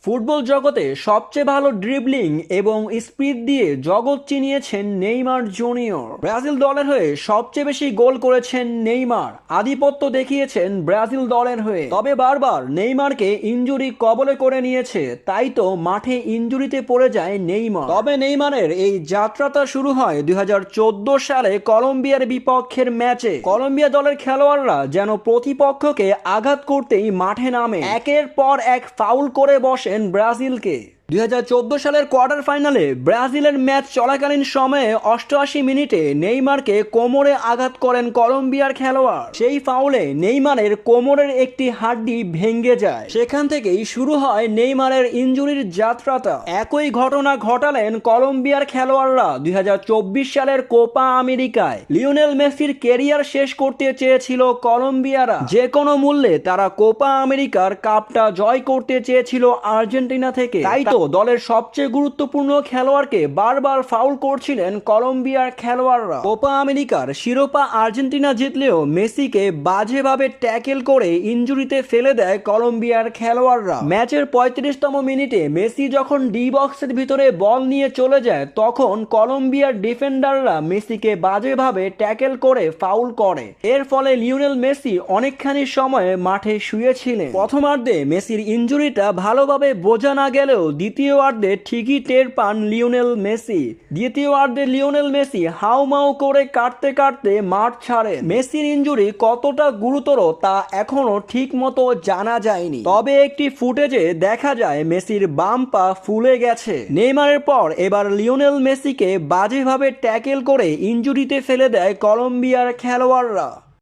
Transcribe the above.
Football জগতে সবচেয়ে ভালো ড্রিবলিং এবং স্পিড দিয়ে জগৎ চিনিয়েছেন নেইমার জুনিয়র। ব্রাজিল দলের হয়ে সবচেয়ে বেশি গোল করেছেন নেইমার, আধিপত্য দেখিয়েছেন ব্রাজিল দলের হয়ে। তবে বারবার নেইমারকে ইনজুরি কবলে করে নিয়েছে, তাই তো মাঠে ইনজুরিতে পড়ে যায় নেইমার। তবে নেইমারের এই যাত্রাটা শুরু হয় 2014 সালে কলম্বিয়ার বিপক্ষের ম্যাচে। কলম্বিয়া দলের খেলোয়াড়রা যেন প্রতিপক্ষকে আঘাত করতেই মাঠে নামে, একের পর এক ফাউল করে বসেন ব্রাজিলকে। 2014 সালের কোয়ার্টার ফাইনালে ব্রাজিলের ম্যাচ চলাকালীন সময়ে 88 মিনিটে নেইমারকে কোমরে আঘাত করেন কলম্বিয়ার খেলোয়াড়। সেই ফাউলে নেইমারের কোমরের একটি হাড্ডি ভেঙে যায়। সেখান থেকেই শুরু হয় নেইমারের ইনজুরির যাত্রাটা। একই ঘটনা ঘটালেন কলম্বিয়ার খেলোয়াড়রা 2024 সালের কোপা আমেরিকায়। লিওনেল মেসির কেরিয়ার শেষ করতে চেয়েছিল কলম্বিয়ারা, যে কোনো মূল্যে তারা কোপা আমেরিকার কাপটা জয় করতে চেয়েছিল আর্জেন্টিনা থেকে। তাই দলের সবচেয়ে গুরুত্বপূর্ণ খেলোয়াড়কে বারবার ফাউল করছিলেন কলম্বিয়ার খেলোয়াড়রা। কোপা আমেরিকার শিরোপা আর্জেন্টিনা জিতলেও মেসিকে বাজেভাবে ট্যাকেল করে ইনজুরিতে ফেলে দেয় কলম্বিয়ার খেলোয়াড়রা। ম্যাচের 35তম মিনিটে মেসি যখন ডি বক্সের ভিতরে বল নিয়ে চলে যায়, তখন কলম্বিয়ার ডিফেন্ডাররা মেসিকে বাজেভাবে ট্যাকেল করে ফাউল করে। এর ফলে লিওনেল মেসি অনেকখানি সময় মাঠে শুয়েছিলেন। প্রথমার্ধে মেসির ইনজুরিটা ভালোভাবে বোঝা না গেলেও দ্বিতীয়ার্ধে ঠিকই টের পান লিওনেল মেসি। দ্বিতীয়ার্ধে লিওনেল মেসি হাউমাউ করে কাটতে কাটতে মাঠ ছাড়েন। মেসির ইনজুরি কতটা গুরুতর তা এখনো ঠিক মতো জানা যায়নি, তবে একটি ফুটেজে দেখা যায় মেসির বাম পা ফুলে গেছে। নেইমারের পর এবার লিওনেল মেসিকে বাজেভাবে ট্যাকেল করে ইনজুরিতে ফেলে দেয় কলম্বিয়ার খেলোয়াড়রা।